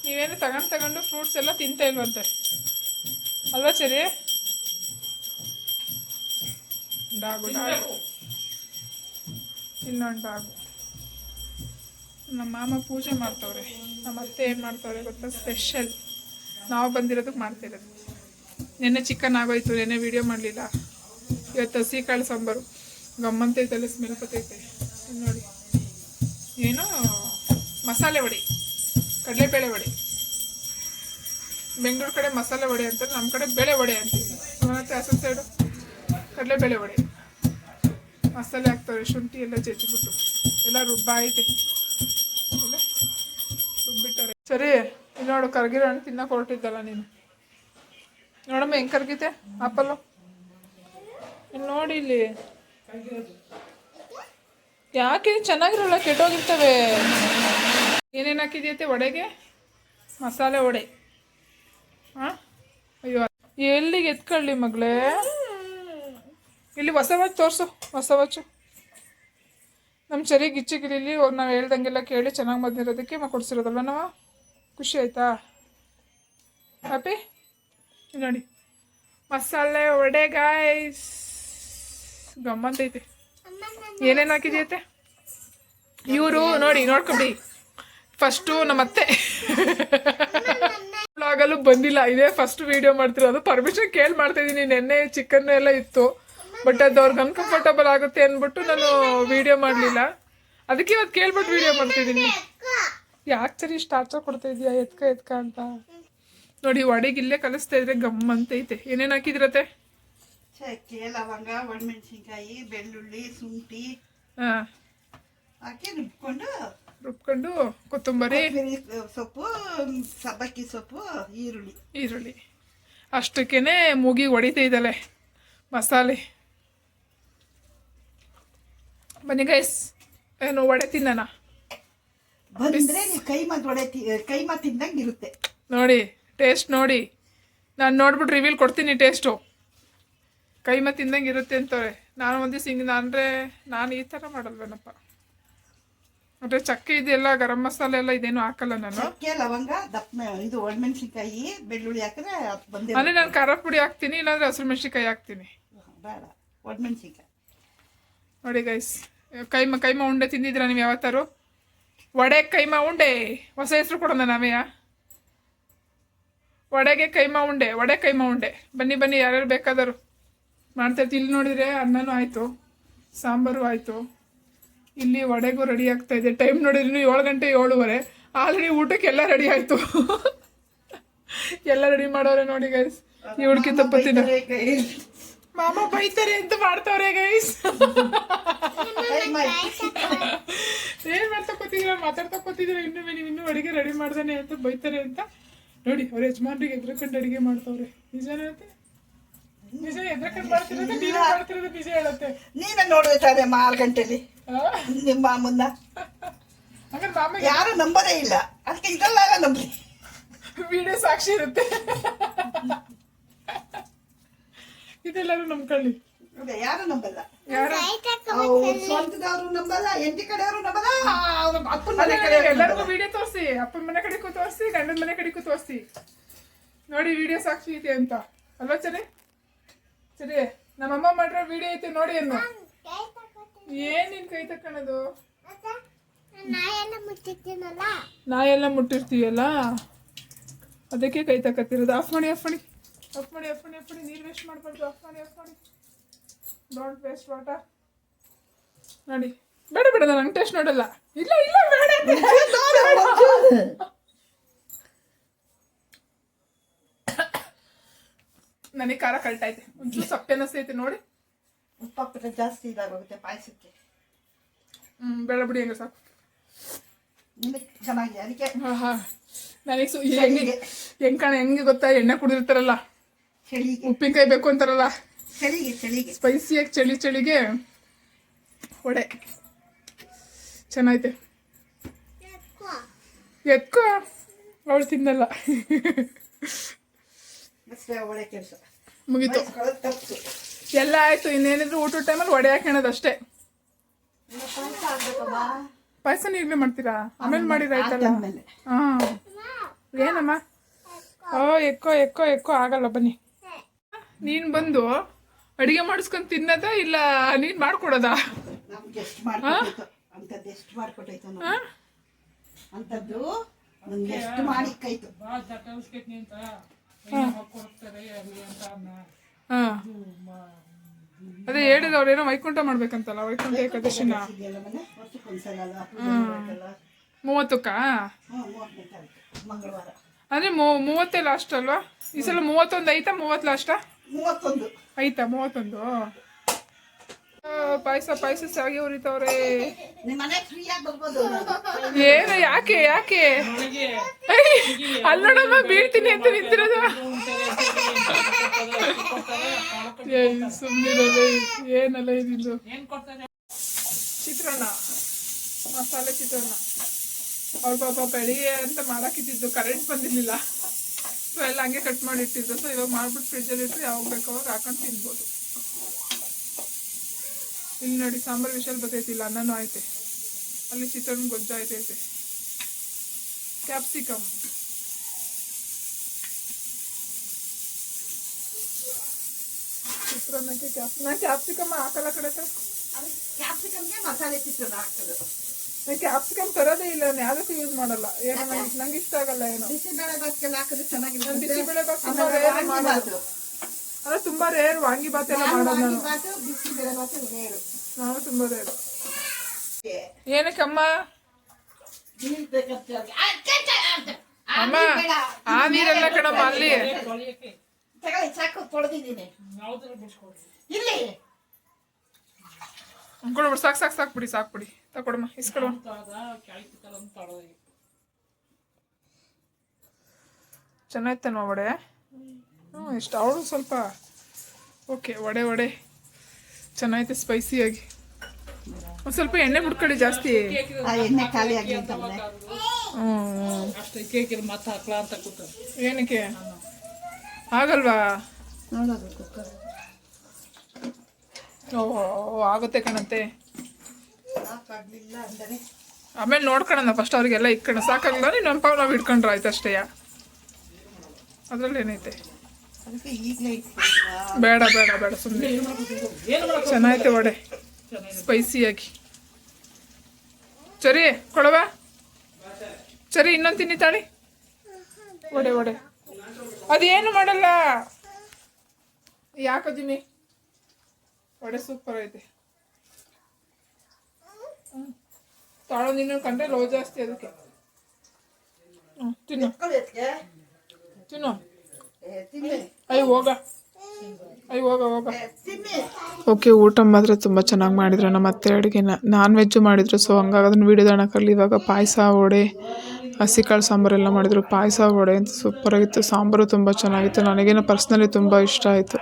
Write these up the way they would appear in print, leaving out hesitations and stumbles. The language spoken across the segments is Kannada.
ನೀವೇನು ತಗೊಂಡು ಫ್ರೂಟ್ಸ್ ಎಲ್ಲ ತಿಂತಾ ಇಲ್ವಂತೆ ಅಲ್ವಾ ಚರಿ? ಡಾಗು ಇನ್ನೊಂದು ಡಾಗು. ನಮ್ಮ ಮಾಮ ಪೂಜೆ ಮಾಡ್ತವ್ರೆ, ನಮ್ಮ ಅತ್ತೆ ಏನು ಮಾಡ್ತವ್ರೆ ಗೊತ್ತಾ? ಸ್ಪೆಷಲ್ ನಾವು ಬಂದಿರೋದಕ್ಕೆ ಮಾಡ್ತಿರೋದು. ನೆನ್ನೆ ಚಿಕನ್ ಆಗೋಯ್ತು, ನೆನ್ನೆ ವೀಡಿಯೋ ಮಾಡಲಿಲ್ಲ. ಇವತ್ತು ಹಸಿಕಾಳು ಸಾಂಬಾರು ಗಮ್ಮಂತೈತಲ್ಲ, ಸ್ಮೆಲ್ ಬರ್ತೈತೆ ನೋಡಿ. ಏನು ಮಸಾಲೆ ವಡೆ, ಕಡಲೆಬೇಳೆ ವಡೆ. ಬೆಂಗಳೂರು ಕಡೆ ಮಸಾಲೆ ವಡೆ ಅಂತಾರೆ, ನಮ್ಮ ಕಡೆ ಬೇಳೆ ವಡೆ ಅಂತೀವಿ. ಮತ್ತು ಹಸು ಸೈಡು ಕಡಲೆಬೇಳೆ ವಡೆ. ಮಸಾಲೆ ಹಾಕ್ತವ್ರೆ, ಶುಂಠಿ ಎಲ್ಲ ಜಜ್ಜಿಬಿಟ್ಟು ಎಲ್ಲ ರುಬ್ಬಾಯ್ತೆ, ಎಲ್ಲ ರುಬ್ಬಿಟ್ಟವ್ರೆ. ಸರಿ, ಇಲ್ಲಿ ನೋಡು, ಕರ್ಗಿರೋ ಹಣ್ಣು ತಿನ್ನಕ್ಕೆ ಹೊರಟಿದ್ದಲ್ಲ ನೀನು. ನೋಡಮ್ಮ ಹೆಂಗೆ ಕರ್ಗಿದೆ ಆಪಲ್ಲು. ಇಲ್ಲಿ ನೋಡಿ, ಇಲ್ಲಿ ಯಾಕೆ ಚೆನ್ನಾಗಿರಲ್ಲ, ಕೆಟ್ಟೋಗಿರ್ತವೆ. ಏನೇನು ಹಾಕಿದೆಯತ್ತೆ ವಡೆಗೆ? ಮಸಾಲೆ ವಡೆ. ಹಾಂ, ಅಯ್ಯೋ ಎಲ್ಲಿಗೆ ಎತ್ಕೊಳ್ಳಿ ಮಗಳೇ? ಇಲ್ಲಿ ಹೊಸ ವಾಚ್ ತೋರಿಸು, ಹೊಸ ವಾಚು. ನಮ್ಮ ಚರಿ ಗಿಚ್ಚಿಗಿಲಿ ನಾವು ಹೇಳ್ದಂಗೆಲ್ಲ ಕೇಳಿ ಚೆನ್ನಾಗಿ ಬಂದಿರೋದಕ್ಕೆ ಕೊಡಿಸಿರೋದಲ್ವ ನಾವು. ಖುಷಿ ಆಯ್ತಾ? ಹ್ಯಾಪಿ? ನೋಡಿ ಮಸಾಲೆ ವಡೆ ಗಾಯ್ಸ್, ಗಮ್ಮಂತೈತೆ. ಏನೇನು ಹಾಕಿದೆಯತ್ತೆ ಇವರು ನೋಡಿ, ನೋಡ್ಕೊಬಿಡಿ. ಫಸ್ಟು ನಮ್ಮತ್ತೆ ಆಗಲು ಬಂದಿಲ್ಲ, ಇದೇ ಫಸ್ಟ್ ವೀಡಿಯೋ ಮಾಡ್ತಿರೋದು. ಪರ್ಮಿಷನ್ ಕೇಳಿ ಮಾಡ್ತಾಯಿದ್ದೀನಿ. ನೆನ್ನೆ ಚಿಕನ್ ಎಲ್ಲ ಇತ್ತು, ಬಟ್ ಅದು ಅವ್ರಿಗೆ ಅನ್ಕಂಫರ್ಟಬಲ್ ಆಗುತ್ತೆ ಅಂದ್ಬಿಟ್ಟು ನಾನು ವೀಡಿಯೋ ಮಾಡಲಿಲ್ಲ. ಅದಕ್ಕೆ ಇವತ್ತು ಕೇಳ್ಬಿಟ್ಟು ವೀಡಿಯೋ ಮಾಡ್ತಿದ್ದೀನಿ. ಯಾಕೆ ಸರಿ ಇಷ್ಟು ಟಾರ್ಚರ್ ಕೊಡ್ತಾ ಇದೆಯಾ ಎತ್ಕ ಅಂತ ನೋಡಿ. ವಡೆಗೆ ಇಲ್ಲೇ ಕಲಿಸ್ತಾ ಇದ್ರೆ ಗಮ್ಮಂತೈತೆ. ಏನೇನು ಹಾಕಿದ್ರತೆ? ಚಕ್ಕೆ, ಲವಂಗ, ಒಣಮೆಣಸಿನ್ಕಾಯಿ, ಬೆಳ್ಳುಳ್ಳಿ, ಶುಂಠಿ ಹಾಕಿ ರುಬ್ಕೊಂಡು ಕೊತ್ತಂಬರಿ ಸೊಪ್ಪು, ಸಬ್ಬಕ್ಕಿ ಸೊಪ್ಪು, ಈರುಳ್ಳಿ ಅಷ್ಟಕ್ಕೇನೆ ಮೂಗಿ ಹೊಡಿತಾ ಇದ್ದಲೆ ಮಸಾಲೆ. ಬನ್ನಿ ಗೈಸ್, ಏನು ವಡೆ ತಿನ್ನೋಣ. ಬಂದ್ರೆ ಕೈಮಾ ತಿಂದಂಗೆ ಇರುತ್ತೆ ನೋಡಿ. ಟೇಸ್ಟ್ ನೋಡಿ, ನಾನು ನೋಡ್ಬಿಟ್ಟು ರಿವ್ಯೂಲ್ ಕೊಡ್ತೀನಿ ಟೇಸ್ಟು. ಕೈಮಾ ತಿಂದಂಗೆ ಇರುತ್ತೆ ಅಂತವ್ರೆ. ನಾನು ಒಂದು ದಿವಸ ನಾನು ಈ ಥರ ಮಾಡಲ್ವೇನಪ್ಪ. ಅಂದರೆ ಚಕ್ಕೆ ಇದೆಲ್ಲ, ಗರಂ ಮಸಾಲೆ ಎಲ್ಲ ಇದೇನು ಹಾಕಲ್ಲ ನಾನು. ಚಕ್ಕೆ, ಲವಂಗ, ಇದು ಒಣಮೆಣಸಿನ್ಕಾಯಿ, ಬೆಳ್ಳುಳ್ಳಿ ಹಾಕಿದ್ರೆ ಅಂದರೆ ನಾನು ಖಾರ ಪುಡಿ ಹಾಕ್ತೀನಿ, ಇಲ್ಲಾಂದರೆ ಹಸಿರು ಮೆಣಸಿನ್ಕಾಯಿ ಹಾಕ್ತೀನಿ. ಬೇಡ, ಒಣಮೆಣಸಿನ್ಕಾಯಿ ನೋಡಿ ಗೈಸ್. ಕೈಮಾ ಉಂಡೆ ತಿಂದಿದ್ದೀರಾ ನೀವು ಯಾವತ್ತಾರು? ವಡೆ ಕೈಮಾ ಉಂಡೆ, ಹೊಸ ಹೆಸರು ಕೊಡೋಣ ನಾವೇ. ವಡೆಗೆ ಕೈಮಾ ಉಂಡೆ, ವಡೆ ಕೈಮಾ ಉಂಡೆ. ಬನ್ನಿ ಯಾರ್ಯಾರು ಬೇಕಾದರು ಮಾಡ್ತಾಯಿರ್ತೀವಿ. ಇಲ್ಲಿ ನೋಡಿದರೆ ಅನ್ನನೂ ಆಯಿತು, ಸಾಂಬಾರು ಆಯಿತು. ಇಲ್ಲಿ ವಡೆಗೂ ರೆಡಿ ಆಗ್ತಾ ಇದೆ. ಟೈಮ್ ನೋಡಿದ್ರೆ 7 ಗಂಟೆ 7:15. ಆಲ್ರೆಡಿ ಊಟಕ್ಕೆ ಎಲ್ಲ ರೆಡಿ ಆಯಿತು. ಎಲ್ಲ ರೆಡಿ ಮಾಡೋರೆ ನೋಡಿ ಗೈಸ್. ಈ ಹುಡುಕಿ ತಪ್ಪತ್ತಿನ ಮಾಮ ಬೈತಾರೆ ಅಂತ ಮಾಡ್ತಾವ್ರೆ ಗೈಸ್. ಏನ್ ಮಾತಾಡ್ತಾ ಕೂತಿದ್ದೀರ ಇನ್ನೂ ಅಡಿಗೆ ರೆಡಿ ಮಾಡ್ದಾನೆ ಅಂತ ಬೈತಾರೆ ಅಂತ ನೋಡಿ. ಅವ್ರ ಯಜಮಾನ್ರಿಗೆ ಎದ್ರಕೊಂಡು ಅಡಿಗೆ ಮಾಡ್ತಾವ್ರೆ. ನಿಜ ಎದ್ರಕೊಂಡು ಮಾಡ್ತಿರೋದು, ನೀವೇ ಮಾಡ್ತಿರೋದು ನಿಜ ಹೇಳುತ್ತೆ. ನೀವೇ ನೋಡ್ಬೇಕಾದ್ರೆ 6 ಗಂಟೆಲಿ ನಿಮ್ಮ ಮಾಮನ್ನ ಹಾಗಾದ್ರೆ ಮಾಮ ಯಾರು ನಂಬರೇ ಇಲ್ಲ. ಅದಕ್ಕೆ ಇದೆಲ್ಲ ನಂಬಿ ವಿಡಿಯೋ ಸಾಕ್ಷಿ ಇರುತ್ತೆ. ಇದೆಲ್ಲರೂ ನಂಬ್ಕೊಳ್ಳಿ. ಯಾರು ನಂಬಲ್ಲ, ಯಾರು ಸ್ವಂತದವರು ನಂಬಲ್ಲ, ಎಂಟಿ ಕಡೆಯವರು ನಂಬಲ್ಲ, ಅಪ್ಪನ ಮನೆ ಕಡೆ ಎಲ್ಲರಿಗೂ ವಿಡಿಯೋ ತೋರಿಸಿ. ಅಪ್ಪನ ಮನೆ ಕಡೆಗೂ ತೋರಿಸಿ, ಗಂಡನ ಮನೆ ಕಡೆಗೂ ತೋರಿಸಿ. ನೋಡಿ ವಿಡಿಯೋ ಸಾಕ್ಷಿ ಐತೆ ಅಂತ ಅಲ್ವಾ? ಸರಿ, ನಮ್ಮಮ್ಮ ಮಾಡಿರೋ ವಿಡಿಯೋ ಐತೆ ನೋಡಿ. ಅನ್ನು ಏನ್ ನಿನ್ ಕೈ ತಕ್ಕೊಳ್ಳೋದು? ನಾಯೆಲ್ಲ ಮುಟ್ಟಿರ್ತೀವಲ್ಲ, ಅದಕ್ಕೆ ಕೈ ತಕ್ಕತ್ತಿರೋದು. ಆಫ್ ಮಾಡಿ. ನೀರು ವೇಸ್ಟ್ ಮಾಡ್ಬಾರ್ದು. ಆಫ್ ಮಾಡಿ. Don't waste water. ನೋಡಿ, ಬೇಡ ನಂಗೆ ಟೇಸ್ಟ್ ನೋಡಲ್ಲ. ಇಲ್ಲ ಬೇಡ. ನನಗೆ ಖಾರ ಕಳ್ಟೈತೆ, ಒಂಚೂರು ಸಪ್ಪೆ ಅನ್ನಿಸ್ತೈತೆ ನೋಡಿ. ಉಪ್ಪಾಕ್ಬಿಟ್ರೆ ಜಾಸ್ತಿ ಇದಾಗೋಗುತ್ತೆ ಪಾಯಸಕ್ಕೆ. ಬೇಡ ಬಿಡಿ, ಹಂಗೆ ಸಾಕು. ಚೆನ್ನಾಗಿ ಅದಕ್ಕೆ ನನಗೆ ಹೆಂಗೆ ಗೊತ್ತಾ? ಎಣ್ಣೆ ಕುಡಿದಿರ್ತಾರಲ್ಲ, ಉಪ್ಪಿನಕಾಯಿ ಬೇಕು ಅಂತಾರಲ್ಲ, ಚಳಿಗೆ ಸ್ಪೈಸಿಯಾಗಿ ಚಳಿಗೆ ವಡೆ ಚೆನ್ನಾಯ್ತೆ. ಎತ್ಕೋ, ಅವಳು ತಿನ್ನಲ್ಲ. ಮುಗೀತು, ಎಲ್ಲ ಆಯ್ತು. ಇನ್ನೇನಿದ್ರು ಊಟದ ಟೈಮಲ್ಲಿ ವಡೆ ಹಾಕೋಣದು ಅಷ್ಟೇ. ಪಾಯಸನ ಈಗಲೇ ಮಾಡ್ತೀರಾ? ಆಮೇಲೆ ಮಾಡಿರಾಯ್ತಲ್ಲ. ಆಮೇಲೆ ಹಾಂ ಏನಮ್ಮ? ಓ ಎಕ್ಕೋ ಎಕ್ಕೋ ಎಕ್ಕೋ ಆಗಲ್ಲ ಬನ್ನಿ. ನೀನು ಬಂದು ಅಡುಗೆ ಮಾಡಿಸ್ಕೊಂಡು ತಿನ್ನೋದ ಇಲ್ಲ ನೀನು ಮಾಡ್ಕೊಡೋದಾ? ನಮ್ಗೆ ಎಷ್ಟು ಮಾಡ್ಕೊಟ್ಟೈತೋ ಅಂಥದ್ದು, ಎಷ್ಟು ಮಾಡ್ಕೊಟ್ಟೈತೋ ಅಂಥದ್ದು ನಮ್ಗೆ ಎಷ್ಟು ಮಾಡಿಕ್ಕೈತು. ಹಾಂ ಅದೇ ಹೇಳಿದ ಅವ್ರೇನೋ ವೈಕುಂಠ ಮಾಡ್ಬೇಕಂತಲ್ಲ, ವೈಕುಂಠ ಏಕಾದಶಿನ. ಇದೆಯಲ್ಲ ಮನೆ ವರ್ಷಕ್ಕೊಂದ್ಸಲ ಅಲ್ಲ, 30ಕ್ಕ? 30ನೇ ತಾರೀಕು ಮಂಗಳವಾರ. ಅಂದರೆ 30 ಲಾಸ್ಟ್ ಅಲ್ವಾ? ಈ ಸಲ 31 ಐತಾ? 30 ಲಾಸ್ಟಾ? 31 ಐತಾ? 31. ಪಾಯಸ ಪಾಯಸ ಸಾಗಿ ಉರಿತವ್ರೆ. ನಿಮ್ಮ ಮನೆ ಫ್ರೀಯಾಗಿ ಬರ್ಬೋದು. ಏನು ಯಾಕೆ ಯಾಕೆ ಅಲ್ಲೋಡಮ್ಮ ಬೀಳ್ತೀನಿ ಅಂತ ನಿಂತಿರೋದು. ಸುಮ್ಮನಿರೋದು ಏನಲ್ಲ ಇದಿದ್ದು. ಚಿತ್ರಾನ್ನ, ಮಸಾಲೆ ಚಿತ್ರಾನ್ನ. ಅವ್ರ ಪಾಪ ಬೆಳಿಗ್ಗೆ ಅಂತ ಮಾಡಾಕಿದ್ದು, ಕರೆಂಟ್ ಬಂದಿರಲಿಲ್ಲ. ಸೊ ಎಲ್ಲ ಹಂಗೆ ಕಟ್ ಮಾಡಿ ಇಟ್ಟಿದ್ದು. ಸೊ ಇವಾಗ ಮಾಡ್ಬಿಟ್ಟು ಫ್ರಿಜ್ಜಲ್ಲಿ ಇಟ್ಟರೆ ಯಾವಾಗ ಬೇಕು ಅವಾಗ ಹಾಕೊಂಡು ತಿನ್ಬೋದು. ಇಲ್ಲಿ ನೋಡಿ ಸಾಂಬಾರು ವಿಷಲ್ ಬರ್ತೈತಿಲ್ಲ, ಅನ್ನನೂ ಐತೆ. ಅಲ್ಲಿ ಚಿತ್ರಾನ್ನ ಗೊಜ್ಜು ಆಯ್ತೈತೆ. ಕ್ಯಾಪ್ಸಿಕಮ್, ಚಿತ್ರಾನ್ನಕ್ಕೆ ಕ್ಯಾಪ್ಸಿಕಮ್ ಹಾಕಲ್ಲ ಕಡೆ. ಕ್ಯಾಪ್ಸಿಕಮ್ಗೆ ಮಸಾಲೆ ಚಿತ್ರಾನ್ನ ಹಾಕ್ತದೆ. ಕ್ಯಾಪ್ಸಿಕಮ್ ತರೋದೇ ಇಲ್ಲ, ನಾನು ಯಾವುದಕ್ಕೂ ಯೂಸ್ ಮಾಡಲ್ಲ. ಏನೋ ನಂಗೆ ಇಷ್ಟ ಆಗಲ್ಲ. ಏನೋ ಬಿಸಿಬೇಳೆ ಬಾತ್ಗೆಲ್ಲ ಹಾಕಿದ್ರೆ ಚೆನ್ನಾಗಿರುತ್ತೆ. ಬಿಸಿಬೇಳೆ ಬಾತ್ ತುಂಬಾ ರೇರ್ ಮಾಡೋದು. ಅಲ್ಲ ತುಂಬಾ ರೇರ್ ವಾಂಗಿಬಾತ್ ಎಲ್ಲ ಮಾಡೋದು ನಾನು. ಬಿಸಿಬೇಳೆ ಬಾತ್ ರೇರು. ನಾವು ತುಂಬಾ ರೇರು. ಏನಕ್ಕಮ್ಮ? ಅಮ್ಮ ಆ ನೀರೆಲ್ಲ ಕಣಮ್ಮ ಅಲ್ಲಿ. ಸಾಕು ತೊಳೆದಿದ್ದೀನಿ ಇಲ್ಲಿ. ಕೊಡ್ಬಿಡಿ, ಸಾಕು ಸಾಕು ಸಾಕು ಬಿಡಿ, ಸಾಕು ಬಿಡಿ. ತಗೊಡಮ್ಮ, ಇಸ್ಕೊಡುವ. ಚೆನ್ನಾಯ್ತಲ್ವ ವಡೆ? ಇಷ್ಟು ಅವಳು ಸ್ವಲ್ಪ ಓಕೆ. ವಡೆ ಚೆನ್ನಾಯ್ತು, ಸ್ಪೈಸಿಯಾಗಿ. ಒಂದು ಸ್ವಲ್ಪ ಎಣ್ಣೆ ಬಿಡ್ಕೊಳ್ಳಿ ಜಾಸ್ತಿ. ಎಣ್ಣೆ ಖಾಲಿ ಆಗಿ ಏನಕ್ಕೆ ಆಗಲ್ವಾ? ಓ ಆಗುತ್ತೆ ಕಣಂತೆ. ಆಮೇಲೆ ನೋಡ್ಕೊಳ್ಳೋಣ ಫಸ್ಟ್. ಅವ್ರಿಗೆಲ್ಲ ಇಟ್ಕೊಂಡು ಸಾಕಾಗಲ್ಲ, ನೀನು ನಮ್ಮ ನಾವು ಇಟ್ಕೊಂಡ್ರೆ ಆಯ್ತು ಅಷ್ಟೇ. ಅದ್ರಲ್ಲಿ ಏನೈತೆ? ಬೇಡ ಬೇಡ ಬೇಡ ಸುಮ್ಮನೆ. ಚೆನ್ನಾಯ್ತು ವಡೆ, ಸ್ಪೈಸಿಯಾಗಿ. ಸರಿ ಕೊಡವಾ? ಸರಿ ಇನ್ನೊಂದು ತಿನ್ನಿ ತಾಳಿ. ವಡೆ ಅದೇನು ಮಾಡಲ್ಲ. ಯಾಕದಿನಿ? ವಡೆ ಸೂಪರ್ ಐತೆ. ತಾಳೋ ನೀನು ಕಂಡ್ರೆ ಲೋ ಜಾಸ್ತಿ ಅದಕ್ಕೆ. ತಿನ್ನು ತಿನ್ನು. ಹೋಗ. ಓಕೆ, ಊಟ ಮಾತ್ರ ತುಂಬ ಚೆನ್ನಾಗಿ ಮಾಡಿದ್ರು ನಮ್ಮ ಅತ್ತೆ ಅಡುಗೆನ. ನಾನ್ ವೆಜ್ಜು ಮಾಡಿದ್ರು. ಸೊ ಹಂಗಾಗಿ ಅದನ್ನು ವೀಡಿಯೋದ ಹಾಕಲಿ. ಇವಾಗ ಪಾಯಸ, ವಡೆ, ಹಸಿಕಾಳು ಸಾಂಬಾರೆಲ್ಲ ಮಾಡಿದ್ರು. ಪಾಯಸ ವಡೆ ಅಂತ ಸೂಪರಾಗಿತ್ತು. ಸಾಂಬಾರು ತುಂಬ ಚೆನ್ನಾಗಿತ್ತು. ನನಗೇನೋ ಪರ್ಸ್ನಲಿ ತುಂಬ ಇಷ್ಟ ಆಯಿತು.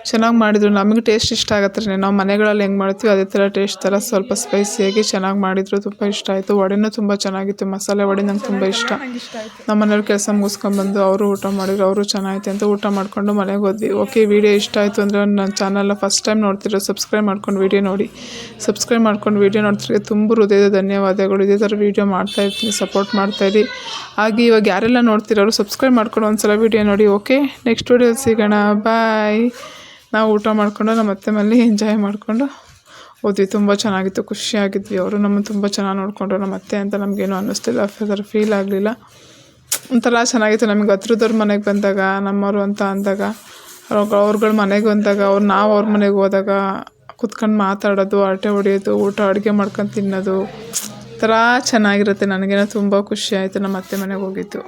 ಚೆನ್ನಾಗಿ ಮಾಡಿದ್ರು. ನಮಗೆ ಟೇಸ್ಟ್ ಇಷ್ಟ ಆಗತ್ತೆ. ನಾವು ಮನೆಗಳಲ್ಲಿ ಹೆಂಗೆ ಮಾಡ್ತೀವಿ ಅದೇ ಥರ ಟೇಸ್ಟ್ ಥರ ಸ್ವಲ್ಪ ಸ್ಪೈಸಿಯಾಗಿ ಚೆನ್ನಾಗಿ ಮಾಡಿದ್ರು. ತುಂಬ ಇಷ್ಟ ಆಯಿತು. ವಡೆನೂ ತುಂಬ ಚೆನ್ನಾಗಿತ್ತು. ಮಸಾಲೆ ವಡೆ ನಂಗೆ ತುಂಬ ಇಷ್ಟ. ನಮ್ಮ ಮನೆಯವ್ರು ಕೆಲಸ ಮುಗಿಸ್ಕೊಂಡ್ಬಂದು ಅವರು ಊಟ ಮಾಡಿದ್ರು. ಅವರು ಚೆನ್ನಾಗಿತ್ತು ಅಂತ ಊಟ ಮಾಡಿಕೊಂಡು ಮನೆಗೆ ಹೋದ್ವಿ. ಓಕೆ, ವಿಡಿಯೋ ಇಷ್ಟ ಆಯಿತು ಅಂದರೆ ನನ್ನ ಚಾನಲ್ನ ಫಸ್ಟ್ ಟೈಮ್ ನೋಡ್ತಿರೋ ಸಬ್ಸ್ಕ್ರೈಬ್ ಮಾಡ್ಕೊಂಡು ವಿಡಿಯೋ ನೋಡಿ. ಸಬ್ಸ್ಕ್ರೈಬ್ ಮಾಡ್ಕೊಂಡು ವಿಡಿಯೋ ನೋಡ್ತಿರೋ ತುಂಬ ಹೃದಯದ ಧನ್ಯವಾದಗಳು. ಇದೇ ಥರ ವಿಡಿಯೋ ಮಾಡ್ತಾಯಿರ್ತೀನಿ, ಸಪೋರ್ಟ್ ಮಾಡ್ತಾಯಿರಿ. ಹಾಗೆ ಇವಾಗ ಯಾರೆಲ್ಲ ನೋಡ್ತಿರೋರು ಸಬ್ಸ್ಕ್ರೈಬ್ ಮಾಡ್ಕೊಂಡು ಒಂದ್ಸಲ ವಿಡಿಯೋ ನೋಡಿ. ಓಕೆ, ನೆಕ್ಸ್ಟ್ ವಿಡಿಯೋದಲ್ಲಿ ಸಿಗೋಣ. ಬಾಯ್. ನಾವು ಊಟ ಮಾಡಿಕೊಂಡು ನಮ್ಮ ಅತ್ತೆ ಮನೇಲಿ ಎಂಜಾಯ್ ಮಾಡಿಕೊಂಡು ಹೋದ್ವಿ. ತುಂಬ ಚೆನ್ನಾಗಿತ್ತು, ಖುಷಿಯಾಗಿದ್ವಿ. ಅವರು ನಮ್ಮನ್ನು ತುಂಬ ಚೆನ್ನಾಗಿ ನೋಡಿಕೊಂಡ್ರು. ನಮ್ಮ ಅತ್ತೆ ಅಂತ ನಮಗೇನು ಅನ್ನಿಸ್ತಿಲ್ಲ, ಅದರ ಫೀಲ್ ಆಗಲಿಲ್ಲ. ಒಂಥರ ಚೆನ್ನಾಗಿತ್ತು. ನಮಗೆ ಹತ್ರದವ್ರ ಮನೆಗೆ ಬಂದಾಗ, ನಮ್ಮವರು ಅಂತ ಅಂದಾಗ, ಅವ್ರುಗಳ ಮನೆಗೆ ಬಂದಾಗ, ನಾವು ಅವ್ರ ಮನೆಗೆ ಹೋದಾಗ ಕುತ್ಕೊಂಡು ಮಾತಾಡೋದು, ಹರಟೆ ಹೊಡೆಯೋದು, ಅಡುಗೆ ಮಾಡ್ಕೊಂಡು ತಿನ್ನೋದು, ಒಂಥರ ಚೆನ್ನಾಗಿರುತ್ತೆ. ನನಗೇನೋ ತುಂಬ ಖುಷಿ ಆಯಿತು ನಮ್ಮ ಅತ್ತೆ ಮನೆಗೆ ಹೋಗಿದ್ದು.